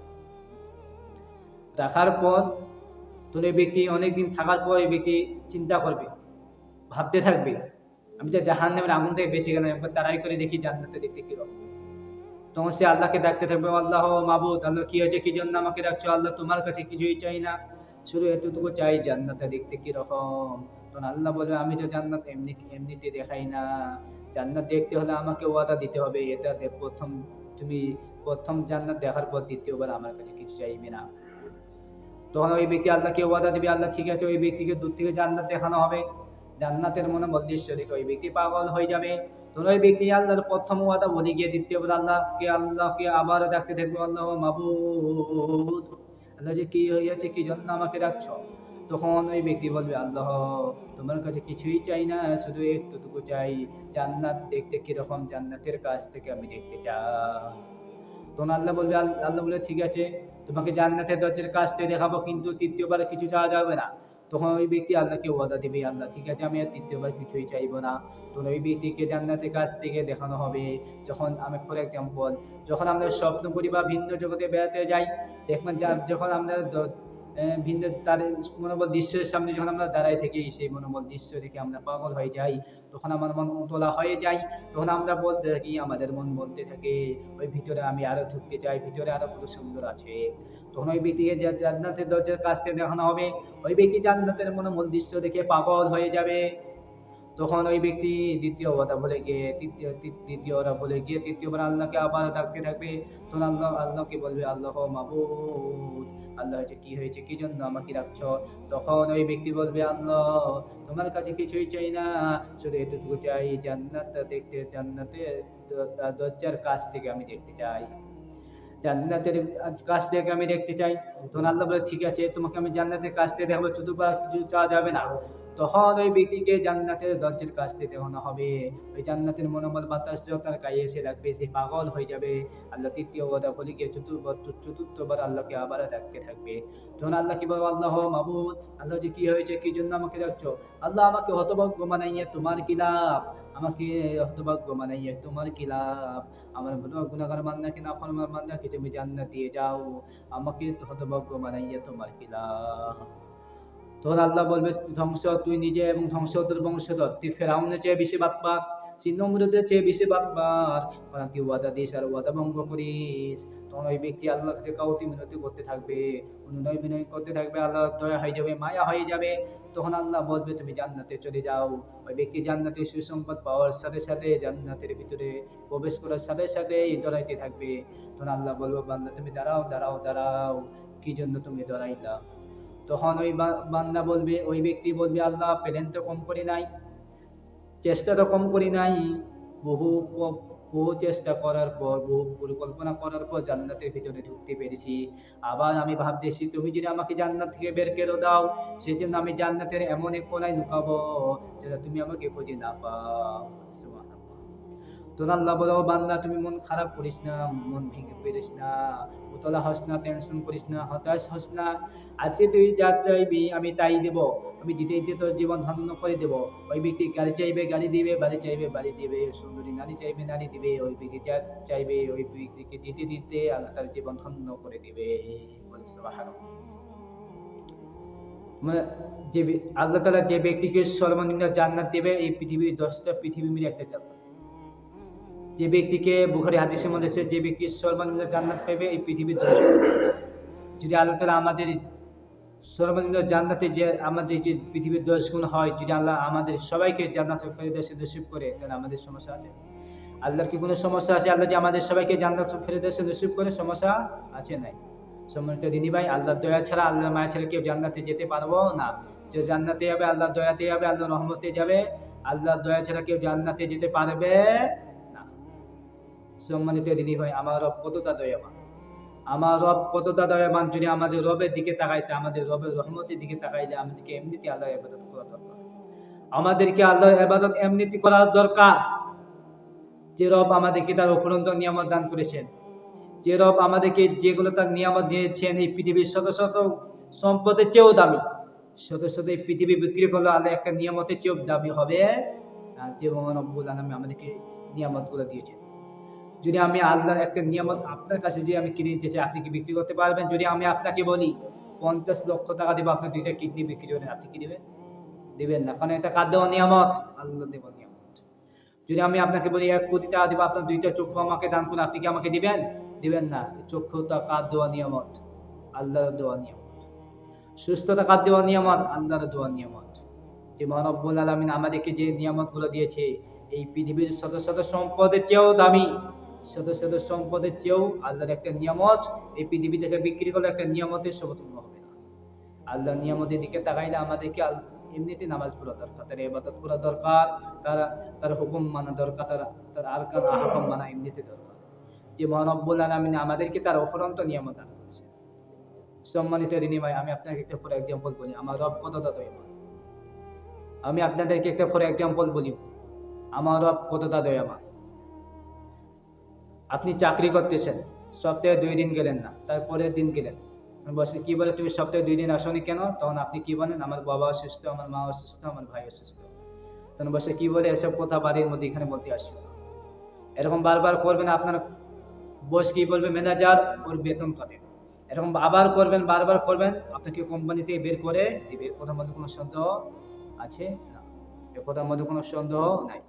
রাখার পর তো ওই ব্যক্তি অনেকদিন থাকার পর এই ব্যক্তি চিন্তা করবে, ভাবতে থাকবে, আমি যে জাহান্নামের আগুন থেকে বেঁচে গেলাম, একবার তারাই করে দেখি জান্নাতে দেখতে কিরকম। তখন সে আল্লাহকে ডাকতে থাকবে, আল্লাহ মাবুদ, আল্লাহ কি হয়েছে, কি জন্য আমাকে ডাকছো? আল্লাহ তোমার কাছে কিছুই চাই না, শুধু এতটুকু চাই জান্নাতটা দেখতে কিরকম। তখন আল্লাহ বলবে, আমি তো জান্নাত এমনিতে দেখাই না, জান্নাত দেখতে হলে আমাকে ওয়াদা দিতে হবে। এটা প্রথম, তুমি প্রথম জান্নাত দেখার পর দ্বিতীয়বার আমার কাছে কিছু চাইবে না। তখন ওই ব্যক্তি আল্লাহকে ওয়াদা দিবে, আল্লাহ ঠিক আছে, ওই ব্যক্তিকে দূর থেকে জান্নাত দেখানো হবে। জান্নাতের মনে দৃশ্য দেখে ওই ব্যক্তি পাগল হয়ে যাবে। তখন ওই ব্যক্তি আল্লাহর প্রথম ওয়াদা বলে গিয়ে দ্বিতীয়বার আল্লাহকে আবার ডাকতে থাকবে, আল্লাহ মাবুদ, আল্লাহ যে কি হয়েছে, কি জন্য আমাকে ডাকছো? তখন ওই ব্যক্তি বলবে, আল্লাহ তোমার কাছে কিছুই চাই না, শুধু একটুটুকু চাই, জান্নাত দেখতে কিরকম, জান্নাতের কাছ থেকে আমি দেখতে চাই। তখন আল্লাহ বলে ঠিক আছে, তোমাকে জান্নাতের দরজার কাছ থেকে দেখাবো, কিন্তু তৃতীয়বার কিছু চাওয়া যাবে না। তখন ওই ব্যক্তি আল্লাহকে ওয়াদা দিবে, আল্লাহ ঠিক আছে, আমি আর তৃতীয়বার কিছুই চাইবো না। তখন ওই ব্যক্তিকে জান্নাতের কাছ থেকে দেখানো হবে। যখন আমি ফর এক্সাম্পল, যখন আমরা স্বপ্ন করি বা ভিন্ন জগতে বেড়াতে যাই, দেখবেন যখন আমরা ভিন্ন তার মনোবল দৃশ্যের সামনে যখন আমরা দাঁড়াই থাকি, সেই মনোবল দৃশ্য দেখে আমরা পাগল হয়ে যাই, তখন আমার মন উতলা হয়ে যায়। তখন আমরা বলতে থাকি, আমাদের মন বলতে থাকে, ওই ভিতরে আমি আরো ঢুকতে চাই, ভিতরে আরো কত সুন্দর আছে। তখন ওই ব্যক্তিকে জান্নাতের দরজার কাছ থেকে দেখানো হবে, ওই ব্যক্তি জান্নাতের মনোমল দৃশ্য দেখে পাগল হয়ে যাবে। তখন ওই ব্যক্তি দ্বিতীয় কথা বলে গিয়ে দ্বিতীয়বার বলে গিয়ে তৃতীয়বার আল্লাহকে আবার ডাকতে থাকবে। তখন আল্লাহকে বলবে, আল্লাহ মাবুদ, আল্লাহ কি হয়েছে, কি জন্য আমাকে ডাকছো? তখন ওই ব্যক্তি বলবে, আল্লাহ তোমার কাছে কিছুই চাই না, শুধু এতটুকু চাই, জান্নাতটা দেখতে, জান্নাতের দরজার কাছ থেকে আমি দেখতে চাই, জান্নাতের কাছ থেকে আমি দেখতে চাই। তখন আল্লাহ বলে, ঠিক আছে, তোমাকে আমি জান্নাতের কাছ থেকে দেখাবো, শুধু বা কিছু চাওয়া যাবে না। তখন ওই ব্যক্তিকে জান্নাতের দরজার কাছ থেকে দেখানো হবে। ওই জান্নাতের মনোবল বাতাস তার গায়ে এসে লাগবে, সে পাগল হয়ে যাবে। আল্লাহ তৃতীয় কথা বলে গিয়ে চতুর্থবার আল্লাহকে আবার ডাকতে থাকবে। তখন আল্লাহ কি বলবো, আল্লাহ মাবুদ, আল্লাহ যে কি হয়েছে, কি জন্য আমাকে ডাকছো? আল্লাহ আমাকে হতভাগ্য বানাইয়ে তোমার কি লাভ, আমাকে হতভাগ্য বানাইয়ে তোমার কি লাভ, আমার গুনাহগার বান্দাকে, নাফরমান বান্দাকে তুমি জান্নাত দিয়ে যাও, আমাকে হতভাগ্য বানাইয়া তোমার কি লাভ? তখন আল্লাহ বলবে, ধ্বংস তুই নিজে এবং ধ্বংস তোর বংশধর, তুই ফেরাউনের চেয়ে বেশি বাটপার, তুই নমরুদের চেয়ে বেশি বাটপার, কারণ তুই ওয়াদা দিস আর ওয়াদা ভঙ্গ করিস। তখন ওই ব্যক্তি আল্লাহ থেকে কাউতি মিনতি করতে থাকবে, অনুনয় বিনয় করতে থাকবে, আল্লাহ দয়া হয়ে যাবে, মায়া হয়ে যাবে। তখন আল্লাহ বলবে, তুমি জান্নাতে চলে যাও। ওই ব্যক্তি জান্নাতে সুসম্পদ পাওয়ার সাথে সাথে, জান্নাতের ভিতরে প্রবেশ করার সাথে সাথেই ডরাইতে থাকবে। তখন আল্লাহ বলবো, বান্দা তুমি দাঁড়াও দাঁড়াও দাঁড়াও, কি জন্য তুমি ডরাইলা? তখন ওই বান্দা বলবে, ওই ব্যক্তি বলবে, আল্লাহ প্ল্যান তো কম করি নাই, চেষ্টা তো কম করি নাই, বহু বহু চেষ্টা করার পর, বহু পরিকল্পনা করার পর জান্নাতের ভিতরে ঢুকতে পেরেছি। আবার আমি ভাবতেছি, তুমি যদি আমাকে জান্নাত থেকে বের করে দাও, সেজন্য আমি জান্নাতের এমন এক কোনায় লুকাবো যেটা তুমি আমাকে খুঁজে না পাও। তখন আল্লাহ বলো, বান্দা তুমি মন খারাপ করিস না, মন ভেঙে পেরিস না, উতলা হস না, টেনশন করিস না, হতাশ হস না। আজকে তুই যা চাইবি আমি তাই দেব, আমি দিতে দিতে তোর জীবন ধন্য করে দেব। ওই ব্যক্তি গাড়ি চাইবে গাড়ি দিবে, বাড়ি চাইবে বাড়ি দিবে, সুন্দরী নারী চাইবে নারী দিবে। ওই ব্যক্তি যা চাইবে ওই ব্যক্তিকে দিতে দিতে আল্লাহ তার জীবন ধন্য করে দিবে। যে আল্লাহ তাআলা যে ব্যক্তিকে সর্বনিম্ন জান্নাত দেবে, এই পৃথিবীর 10টা পৃথিবী মিলে একটা জান্নাত। যে ব্যক্তিকে বুখারী হাদিসের মধ্যে এসেছে, যে ব্যক্তি সর্বনিম্ন জান্নাত পাবে এই পৃথিবীর 10। যদি আল্লাহ তাআলা আমাদের সর্বনিম্ন জান্নাতে যে আমাদের যে পৃথিবীর 10 গুণ হয়, যদি আল্লাহ আমাদের সবাইকে জান্নাতে ফেরেশতা নসিব করে, তাহলে আমাদের সমস্যা আছে? আল্লাহর কি কোনো সমস্যা আছে? আল্লাহ যে আমাদের সবাইকে জান্নাত ফেরেশতা নসিব করে, সমস্যা আছে? নাই। সম্মানিত দিনী ভাই, আল্লাহর দয়া ছাড়া, আল্লাহর মায়া ছাড়া কেউ জান্নাতে যেতে পারবো না। যে জান্নাতে যাবে আল্লাহর দয়াতে যাবে, আল্লাহর রহমতে যাবে, আল্লাহর দয়া ছাড়া কেউ জান্নাতে যেতে পারবে না। সম্মানিত দিনী ভাই, আমার রব কতটা দয়াবান, আমার রব কতটা দয়াবান। যদি আমাদের রবের দিকে তাকাইতে, আমাদের রবের রহমতের দিকে তাকাইলে, আমাদেরকে এমনিতে আল্লাহর ইবাদত করা দরকার, আমাদেরকে আল্লাহর ইবাদত এমনিতে করা দরকার। যে রব আমাদেরকে তার অফুরন্ত নিয়ামত দান করেছেন, যে রব আমাদেরকে যেগুলো তার নিয়ামত দিয়েছেন, এই পৃথিবীর শত শত সম্পদের চেয়েও দামি, শত শত এই পৃথিবী বিক্রি করলে আল্লাহ একটা নিয়ামতের চেয়েও দামি হবে, যে রব্বুল আলামিন আমাদেরকে নিয়ামতগুলো দিয়েছেন। যদি আমি আল্লাহর একটা নিয়ামত আপনার কাছে যে আমি কিনে নিতে চাই, আপনি কি বিক্রি করতে পারবেন? যদি আমি আপনাকে বলি 50 লক্ষ টাকা দেবো, আপনি 2টা কিডনি বিক্রি করেন, আপনি কি দিবেন? দিবেন না, কারণ এটা কার দেওয়া নিয়ামত? আল্লাহ দেওয়া নিয়ামত। যদি আমি আপনাকে বলি 1 কোটি টাকা দিব, আপনার 2টা চক্ষু আমাকে দান করুন, আপনি কি আমাকে দিবেন? দিবেন না। চক্ষুটা কার দেওয়া নিয়ামত? আল্লাহর দেওয়া নিয়ামত। সুস্থতা কার দেওয়া নিয়ামত? আল্লাহর দেওয়া নিয়ামত। যে মহান রব্বুল আলামিন আমাদেরকে যে নিয়ামতগুলো দিয়েছে, এই পৃথিবীর শত শত সম্পদের চেয়েও দামি, শত শত সম্পদের চেয়েও আল্লাহর একটা নিয়ামত এই পৃথিবী থেকে বিক্রি করলে একটা নিয়ামতের সমতুল্য হবে না। আল্লাহর নিয়ামতের দিকে তাকাইলে আমাদেরকে এমনিতে নামাজ পড়া দরকার, তার ইবাদত করা দরকার, তার হুকুম মানা দরকার, তার আরকান আহকাম মানা এমনিতে দরকার। যে মহান রব্বুল আলামিন আমাদেরকে তার অফুরন্ত নিয়ামত দান করেছে। সম্মানিত ঋণী ভাই, আমি আপনাকে একটা ফর এক্সাম্পল বলি, আমার রব কতটা দয়াবান। আমি আপনাদেরকে একটা ফর এক্সাম্পল বলি, আমার রব কতটা দয়াবান। আপনি চাকরি করতেছেন, সপ্তাহে 2 দিন গেলেন না, তারপরের দিন গেলেন, বসে কি বলে তুমি সপ্তাহে 2 দিন আসনি কেন? তখন আপনি কি বলেন? আমার বাবা অসুস্থ, আমার মা অসুস্থ, আমার ভাই অসুস্থ। তখন বসে কি বলে? এসব কথা বাড়ির মধ্যে এখানে বলতে আসবে। এরকম বারবার করবেন, আপনার বস কি বলবে? ম্যানেজার ওর বেতন কাটে। এরকম আবার করবেন, বারবার করবেন, আপনাকে কোম্পানি থেকে বের করে দিবে। এর কথার মধ্যে কোনো সন্দেহ আছে না? এর কথার মধ্যে কোনো সন্দেহ নাই।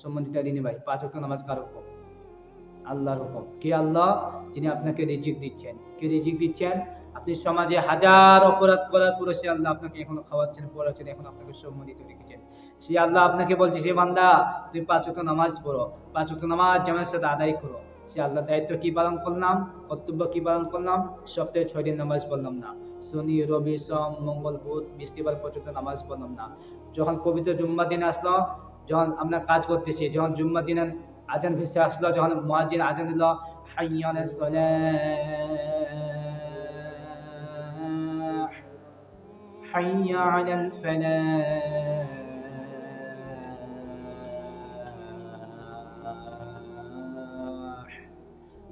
সম্মানিত দিনী ভাই, 5 ওয়াক্ত নামাজ কার হুকুম? আল্লাহর হুকুম। কে আল্লাহ? যিনি আপনাকে রিজিক দিচ্ছেন। কে রিজিক দিচ্ছেন? আপনি সমাজে হাজার অপরাধ করার পরে সে আল্লাহ আপনাকে এখনো খাওয়াচ্ছেন, পড়াচ্ছেন, এখন আপনাকে সম্মানিত রেখেছেন। সে আল্লাহ আপনাকে বলছে, যে বান্দা তুমি 5 ওয়াক্ত নামাজ পড়ো, 5 ওয়াক্ত নামাজ জামাতের সাথে আদায় করো। সে আল্লাহর দায়িত্ব কি পালন করলাম? কর্তব্য কি পালন করলাম? সপ্তাহে 6 দিন নামাজ পড়লাম না, শনি রবি সোম মঙ্গল বুধ বৃহস্পতিবার পর্যন্ত নামাজ পড়লাম না। যখন পবিত্র জুম্মার দিন আসলো, যখন আমরা কাজ করতেছি, যখন জুম্মার দিন আজান ভেসে আসলো, যখন মুয়াজ্জিন আজান দিল, হাইয়া আলাস সালাহ, হাইয়া আলাল ফালাহ,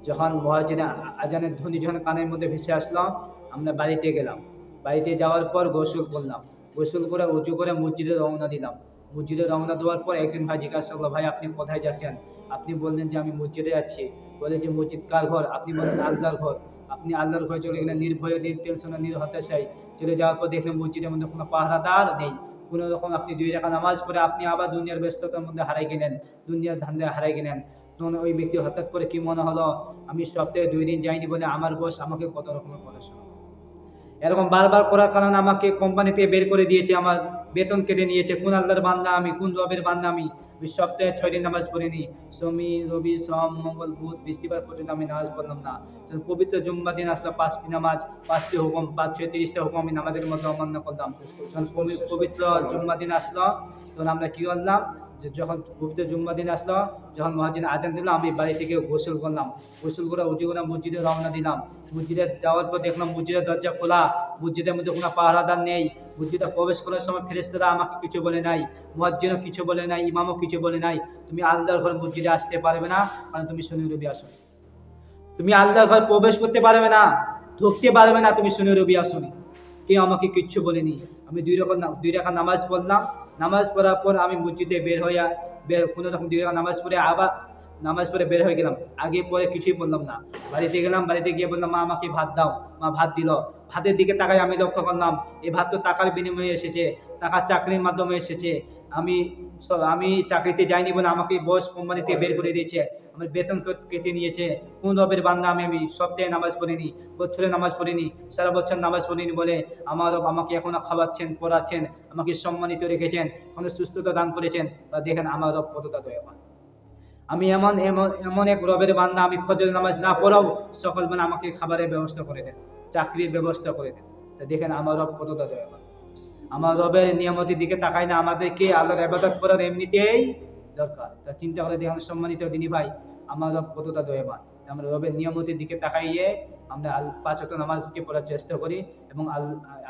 যখন মুয়াজ্জিনের আজানের ধ্বনি যখন কানের মধ্যে ভেসে আসলো, আমরা বাড়িতে গেলাম। বাড়িতে যাওয়ার পর গোসল করলাম, গোসল করে উঁচু করে মসজিদে রওনা দিলাম। মসজিদে রওনা দেওয়ার পর একদিন ভাই জিজ্ঞাসা করলো, ভাই আপনি কোথায় যাচ্ছেন? আপনি বললেন যে আমি মসজিদে যাচ্ছি। বলে যে মসজিদ কার ঘর? আপনি বলেন আল্লাহর ঘর। আপনি আল্লাহর ঘরে চলে গেলেন নির্ভয়ে, নির্টেনশনে, নির্হতাশায়। চলে যাওয়ার পর দেখলেন মসজিদের মধ্যে কোনো পাহারাদার নেই, কোনো রকম আপনি 2 রাকাত নামাজ পড়ে আপনি আবার দুনিয়ার ব্যস্ততার মধ্যে হারাই গেলেন, দুনিয়ার ধান্দায় হারাই গেলেন। তখন ওই ব্যক্তি হঠাৎ করে কি মনে হলো, আমি সপ্তাহে 2 দিন যাইনি বলে আমার বস আমাকে কত রকমের পড়াশোনা। এরকম বারবার করার কারণে আমাকে কোম্পানি থেকে বের করে দিয়েছে, আমার বেতন কেটে নিয়েছে। কোন আল্লাহর বান্দা আমি, কোন রবের বান্দা আমি? সপ্তাহে 6 দিন নামাজ পড়িনি, শনি রবি সোম মঙ্গল বুধ বৃহস্পতিবার পর্যন্ত আমি নামাজ পড়লাম না। পবিত্র জুম্মা দিন আসলো, 5টি নামাজ, 5টি হুকুম, 530টা হুকুম আমি নামাজের মধ্যে অমান্য করলাম। যখন পবিত্র জুম্মা দিন আসলো, তখন আমরা কি করলাম? যখন পবিত্র জুম্মা দিন আসলো, যখন মুয়াজ্জিন আজান দিল, আমি বাড়ি থেকে গোসল করলাম, গোসল করে উজু করে মসজিদে রওনা দিলাম। মসজিদে যাওয়ার পর দেখলাম মসজিদের দরজা খোলা, মসজিদের মধ্যে কোনো পাহারাদার নেই। মসজিদে প্রবেশ করার সময় ফেরেশতারা আমাকে কিছু বলে নাই, মুয়াজ্জিনও কিছু বলে নাই, ইমামও কিছু বলে নাই, তুমি আল্লাহর ঘর মসজিদে আসতে পারবে না, কারণ তুমি শনি রবি আসো। তুমি আল্লাহর ঘর প্রবেশ করতে পারবে না, ঢুকতে পারবে না, তুমি শনি রবি আসনি। কেউ আমাকে কিচ্ছু বলেনি। আমি 2 রাকাত নামাজ পড়লাম। নামাজ পড়ার পর আমি মসজিদে কোনো রকম 2 রাকাত নামাজ পড়ে আবার নামাজ পড়ে বের হয়ে গেলাম। আগে পরে কিছুই বললাম না। বাড়িতে গেলাম, বাড়িতে গিয়ে বললাম, মা আমাকে ভাত দাও। মা ভাত দিল। ভাতের দিকে তাকাই আমি লক্ষ্য করলাম, এই ভাত তো টাকার বিনিময়ে এসেছে, টাকার চাকরির মাধ্যমে এসেছে। আমি চাকরিতে যাইনি বলে আমাকে বস কোম্পানি থেকে বের করে দিয়েছে, আমার বেতন কেটে নিয়েছে। কোন রবের বান্দা আমি সপ্তাহে নামাজ পড়িনি, বছরে নামাজ পড়িনি, সারা বছর নামাজ পড়িনি বলে আমার রব আমাকে এখনো খাওয়াচ্ছেন, পড়াচ্ছেন, আমাকে সম্মানিত রেখেছেন, এখনো সুস্থতা দান করেছেন। তা দেখেন আমার রব কতটা দয়াবান। আমি এমন এক রবের বান্দা, আমি ফজর নামাজ না পড়াও সকালবেলা আমাকে খাবারের ব্যবস্থা করে দেন, চাকরির ব্যবস্থা করে দেন। তা দেখেন আমার রব কতটা দয়াবান। আমার রবের নিয়ামতের দিকে তাকাই না, আমাদেরকে আল্লাহর ইবাদত করার এমনিতেই দরকার। তা চিন্তা করে দেখেন সম্মানিত দিনী ভাই, আমার রব কতটা দয়াবান। আমরা রবের নিয়ামতের দিকে তাকাইয়ে আমরা 5 ওয়াক্ত নামাজকে পড়ার চেষ্টা করি এবং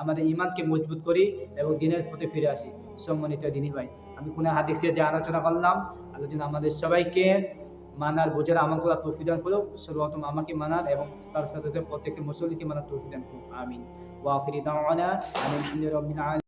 আমাদের ঈমানকে মজবুত করি এবং দিনের প্রতি ফিরে আসি। সম্মানিত দিনী ভাই, আমি কোন হাদিসে যে আলোচনা করলাম, আল্লাহ যেন আমাদের সবাইকে মানার বোঝার আমল করার তৌফিক দান করুক। সর্বপ্রথম আমাকে মানার এবং তার সাথে সাথে প্রত্যেকটি মুসল্লিকে মানার তৌফিক দান করুক। আমিন। ওয়া আখিরি দাওয়ানা আলহামদুলিল্লাহি রাব্বিল আলামিন।